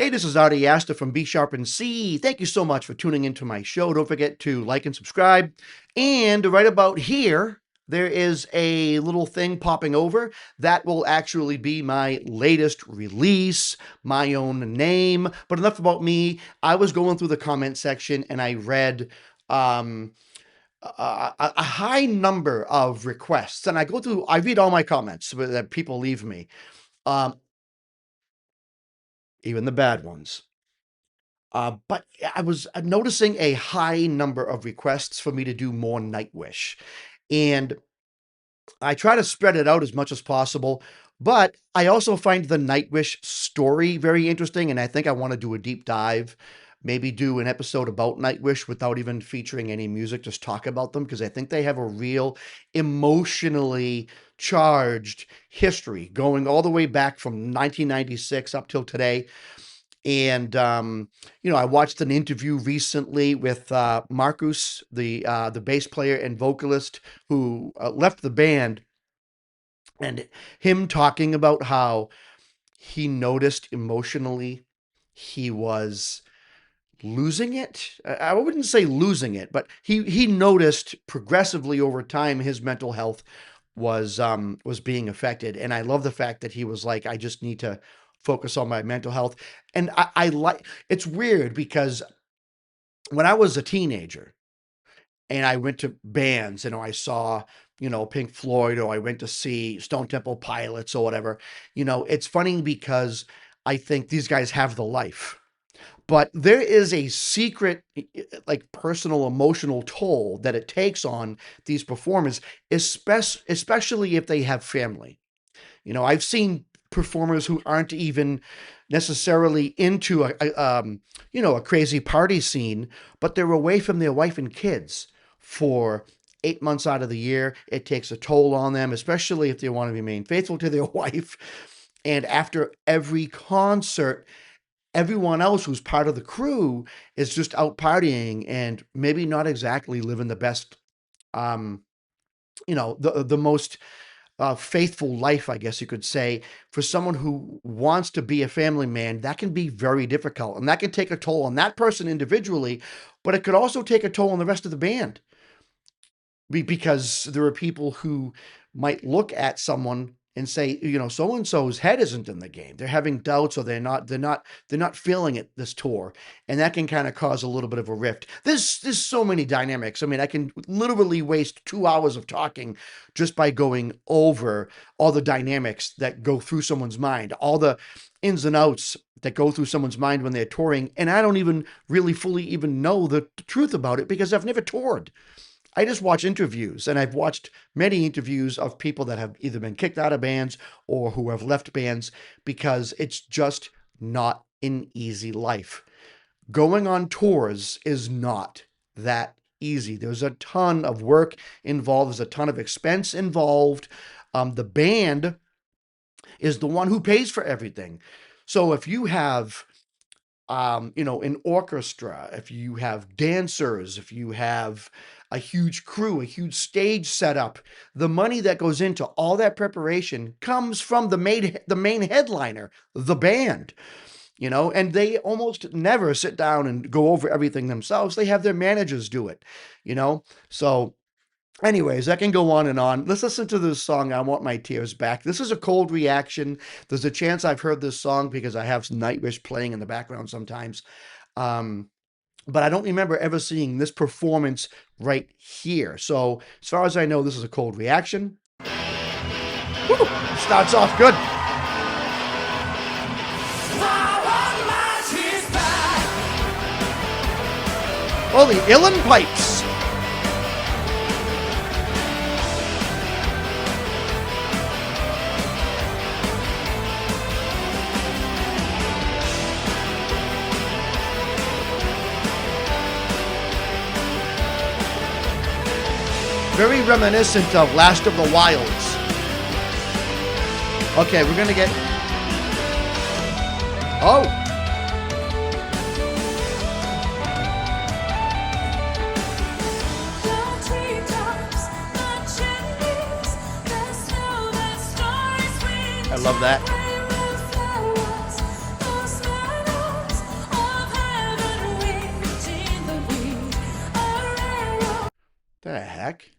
Hey, this is Artie Asta from B Sharp and C. Thank you so much for tuning into my show. Don't forget to like and subscribe. And right about here, there is a little thing popping over that will actually be my latest release, my own name. But enough about me. I was going through the comment section and I read um, a high number of requests, and I read all my comments that people leave me, um, even the bad ones. But I was noticing a high number of requests for me to do more Nightwish. And I try to spread it out as much as possible, but I also find the Nightwish story very interesting. And I think I want to do a deep dive, maybe do an episode about Nightwish without even featuring any music, just talk about them, because I think they have a real emotionally charged history going all the way back from 1996 up till today. And I watched an interview recently with Marcus, the bass player and vocalist who left the band, and him talking about how he noticed emotionally he was losing it. I wouldn't say losing it, but he noticed progressively over time his mental health was being affected. And I love the fact that he was like, I just need to focus on my mental health. And I like, it's weird because when I was a teenager and I went to bands, I saw, Pink Floyd, or I went to see Stone Temple Pilots or whatever, it's funny because I think these guys have the life. But there is a secret, like personal emotional toll that it takes on these performers, especially if they have family. I've seen performers who aren't even necessarily into a crazy party scene, but they're away from their wife and kids for 8 months out of the year. It takes a toll on them, especially if they want to remain faithful to their wife. And after every concert, everyone else who's part of the crew is just out partying and maybe not exactly living the best, um, the most faithful life, I guess you could say. For someone who wants to be a family man, that can be very difficult, and that can take a toll on that person individually, but it could also take a toll on the rest of the band. Because there are people who might look at someone and say, so and so's head isn't in the game. They're having doubts, or they're not feeling it this tour, and that can kind of cause a little bit of a rift. There's so many dynamics. I mean, I can literally waste 2 hours of talking just by going over all the dynamics that go through someone's mind, all the ins and outs that go through someone's mind when they're touring, and I don't even really fully even know the truth about it because I've never toured. I just watch interviews, and I've watched many interviews of people that have either been kicked out of bands or who have left bands, because it's just not an easy life. Going on tours is not that easy. There's a ton of work involved. There's a ton of expense involved. The band is the one who pays for everything. So if you have an orchestra, if you have dancers, if you have a huge crew, a huge stage setup, the money that goes into all that preparation comes from the main headliner, the band, and they almost never sit down and go over everything themselves. They have their managers do it, So anyways, that can go on and on. Let's listen to this song, I Want My Tears Back. This is a cold reaction. There's a chance I've heard this song because I have Nightwish playing in the background sometimes. But I don't remember ever seeing this performance right here. So as far as I know, this is a cold reaction. Woo! Starts off good. Oh, the Uilleann pipes. Very reminiscent of Last of the Wilds. Okay, we're gonna get... Oh! I love that. back.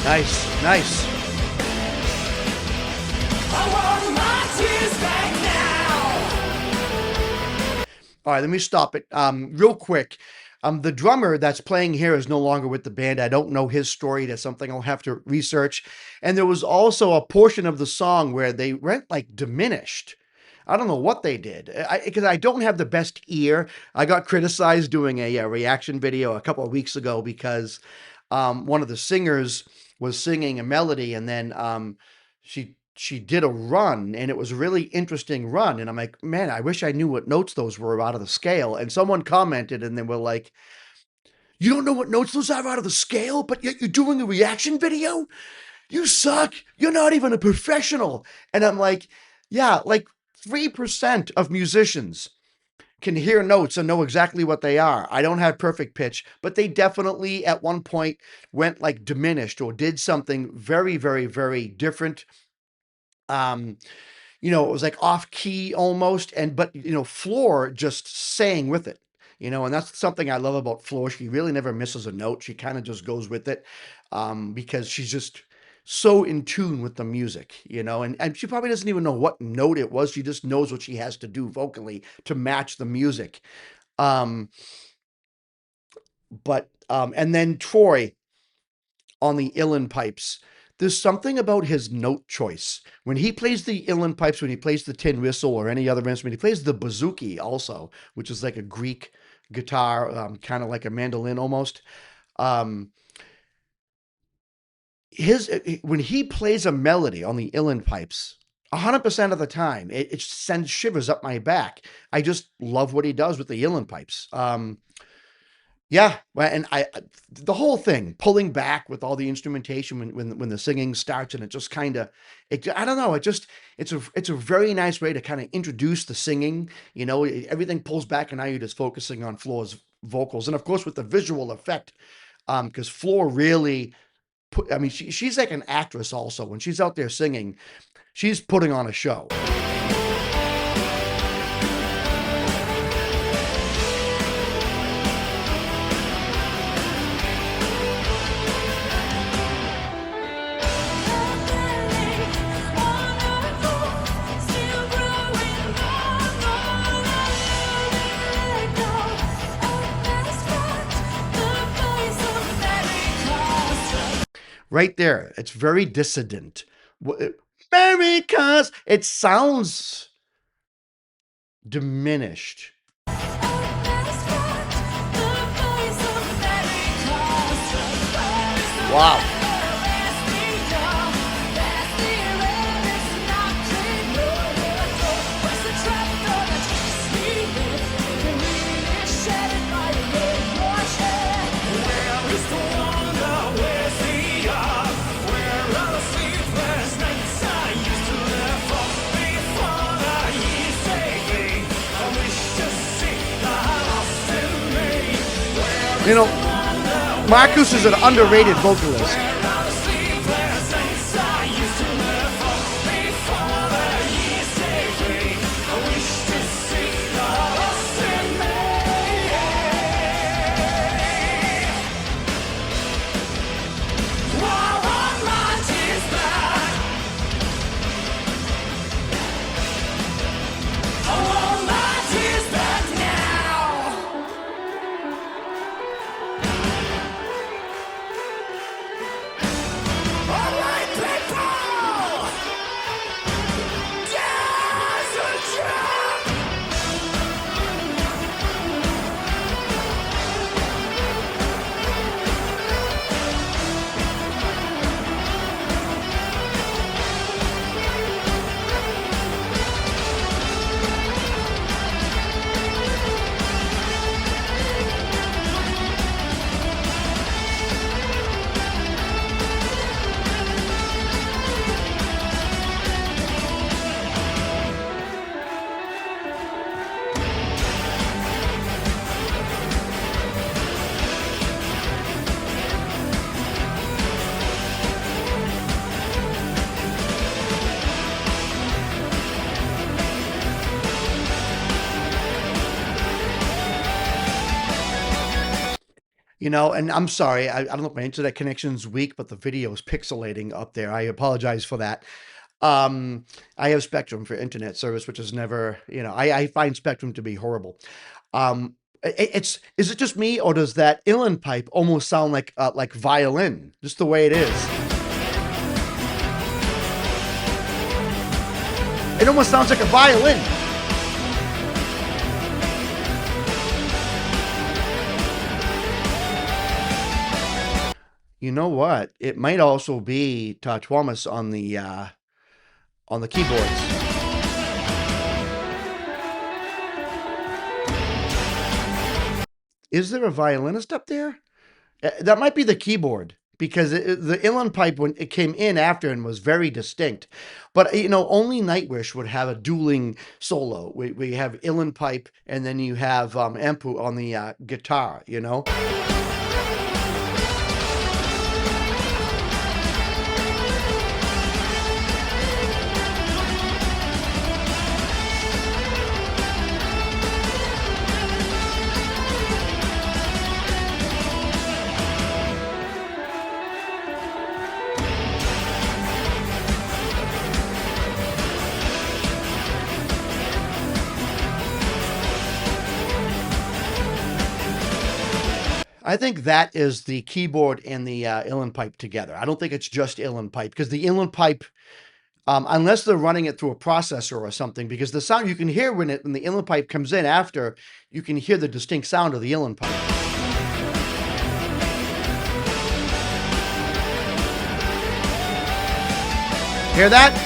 Nice, nice. All right, let me stop it. Real quick. The drummer that's playing here is no longer with the band. I don't know his story. That's something I'll have to research. And there was also a portion of the song where they went like diminished. I don't know what they did because I don't have the best ear. I got criticized doing a reaction video a couple of weeks ago because one of the singers was singing a melody and then she did a run and it was a really interesting run. And I'm like, man, I wish I knew what notes those were out of the scale. And someone commented and they were like, you don't know what notes those are out of the scale, but yet you're doing a reaction video? You suck. You're not even a professional. And I'm like, yeah, like 3% of musicians can hear notes and know exactly what they are. I don't have perfect pitch, but they definitely at one point went like diminished or did something very, very, very different. It was like off key almost, but Floor just sang with it, and that's something I love about Floor. She really never misses a note. She kind of just goes with it, because she's just so in tune with the music, and she probably doesn't even know what note it was. She just knows what she has to do vocally to match the music. And then Troy on the uilleann pipes. There's something about his note choice. When he plays the uilleann pipes, when he plays the tin whistle or any other instrument, he plays the bouzouki also, which is like a Greek guitar, kind of like a mandolin almost. When he plays a melody on the uilleann pipes, 100% of the time, it sends shivers up my back. I just love what he does with the uilleann pipes. Yeah, well, and the whole thing, pulling back with all the instrumentation when the singing starts, and it just kind of, I don't know, it's a very nice way to kind of introduce the singing. Everything pulls back, and now you're just focusing on Floor's vocals, and of course with the visual effect, because Floor really she's like an actress also. When she's out there singing, she's putting on a show. Right there, it's very dissident. Because it sounds diminished. Wow. Marcus is an underrated vocalist. And I'm sorry, I don't know if my internet connection's weak, but the video is pixelating up there. I apologize for that. Um, I have Spectrum for internet service, which is never, I find Spectrum to be horrible. Is it just me, or does that uilleann pipe almost sound like violin, just the way it is? It almost sounds like a violin. You know what? It might also be Thomas on the keyboards. Is there a violinist up there? That might be the keyboard because the uilleann pipe when it came in after and was very distinct. But only Nightwish would have a dueling solo. We have uilleann pipe and then you have Empu on the guitar. I think that is the keyboard and the uilleann pipe together. I don't think it's just uilleann pipe because the uilleann pipe, unless they're running it through a processor or something, because the sound you can hear when the uilleann pipe comes in after, you can hear the distinct sound of the uilleann pipe. Hear that?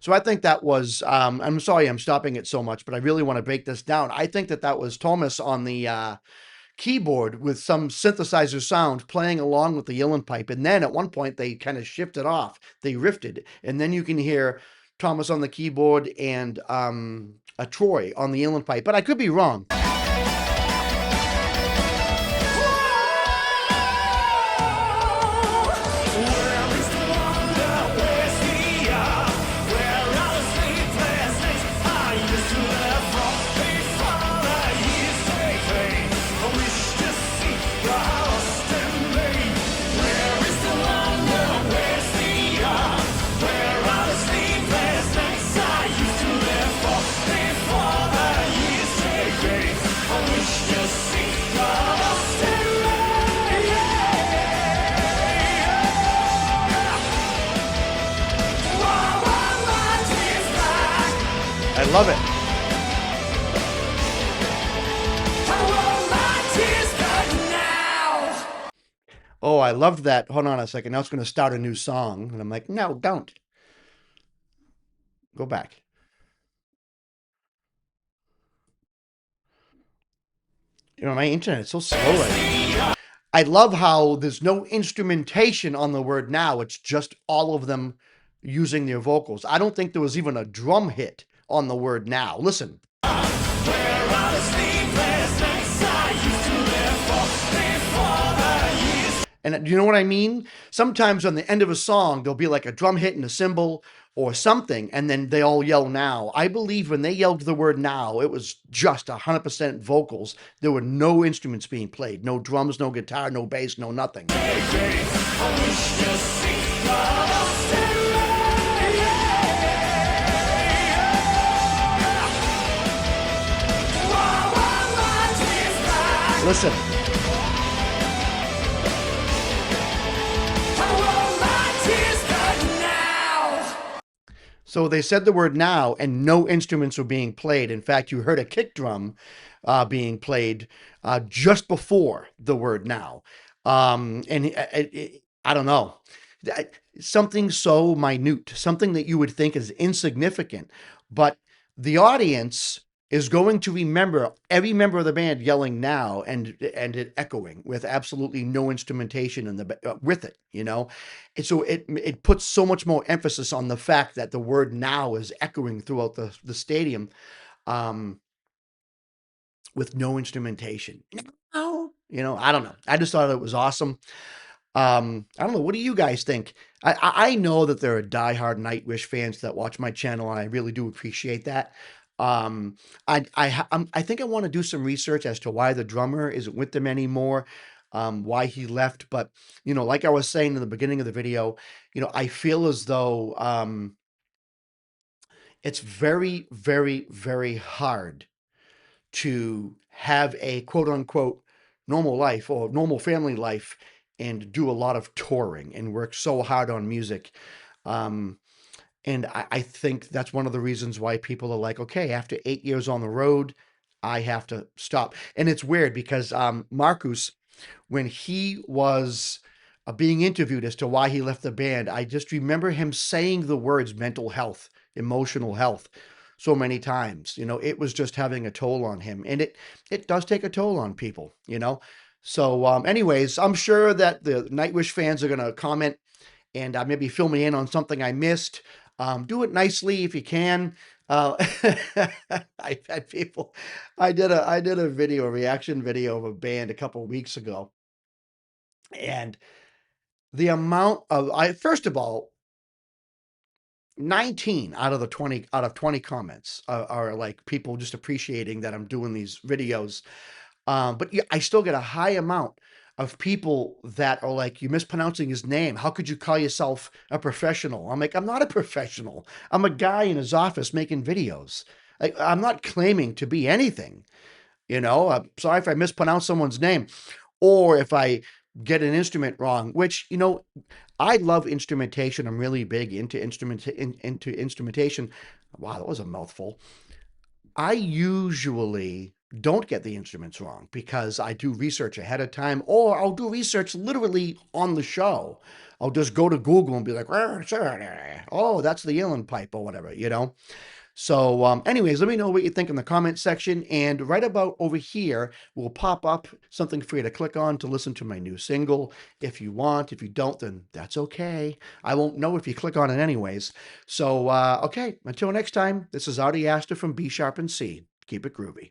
So I think that was, I'm sorry I'm stopping it so much, but I really want to break this down. I think that was Thomas on the keyboard with some synthesizer sound playing along with the uilleann pipe. And then at one point they kind of shifted off, they riffed. And then you can hear Thomas on the keyboard and a Troy on the uilleann pipe. But I could be wrong. I love it. Oh, I loved that. Hold on a second. Now it's going to start a new song. And I'm like, no, don't. Go back. My internet's so slow right now. I love how there's no instrumentation on the word now. It's just all of them using their vocals. I don't think there was even a drum hit on the word now. Listen. And you know what I mean? Sometimes on the end of a song, there'll be like a drum hit and a cymbal or something, and then they all yell now. I believe when they yelled the word now, it was just 100% vocals. There were no instruments being played. No drums, no guitar, no bass, no nothing. Listen. So they said the word now and no instruments were being played. In fact, you heard a kick drum being played just before the word now. I don't know. Something so minute, something that you would think is insignificant, but the audience is going to remember every member of the band yelling now and it echoing with absolutely no instrumentation in with it, And so it puts so much more emphasis on the fact that the word now is echoing throughout the stadium with no instrumentation. I don't know. I just thought it was awesome. I don't know. What do you guys think? I know that there are diehard Nightwish fans that watch my channel, and I really do appreciate that. Um, I think I want to do some research as to why the drummer isn't with them anymore, why he left. But like I was saying in the beginning of the video, I feel as though it's very, very, very hard to have a quote unquote normal life or normal family life and do a lot of touring and work so hard on music. Um, and I think that's one of the reasons why people are like, okay, after 8 years on the road, I have to stop. And it's weird because Marcus, when he was being interviewed as to why he left the band, I just remember him saying the words mental health, emotional health so many times. It was just having a toll on him. And it does take a toll on people. So, anyways, I'm sure that the Nightwish fans are going to comment and maybe fill me in on something I missed. Do it nicely if you can. Uh, I've had people. I did a video, a reaction video of a band a couple of weeks ago, and the amount of I first of all, 19 out of 20 comments are like people just appreciating that I'm doing these videos. But yeah, I still get a high amount of people that are like, "You're mispronouncing his name. How could you call yourself a professional?" I'm like, "I'm not a professional. I'm a guy in his office making videos. I'm not claiming to be anything. I'm sorry if I mispronounce someone's name or if I get an instrument wrong, which, I love instrumentation. I'm really big into instrumentation. Wow, that was a mouthful. I usually don't get the instruments wrong because I do research ahead of time, or I'll do research literally on the show. I'll just go to Google and be like, "Oh, that's the uilleann pipe," or whatever. So, anyways, let me know what you think in the comment section. And right about over here will pop up something for you to click on to listen to my new single if you want. If you don't, then that's okay. I won't know if you click on it anyways. So, okay, until next time, this is Artie Astor from B Sharp and C. Keep it groovy.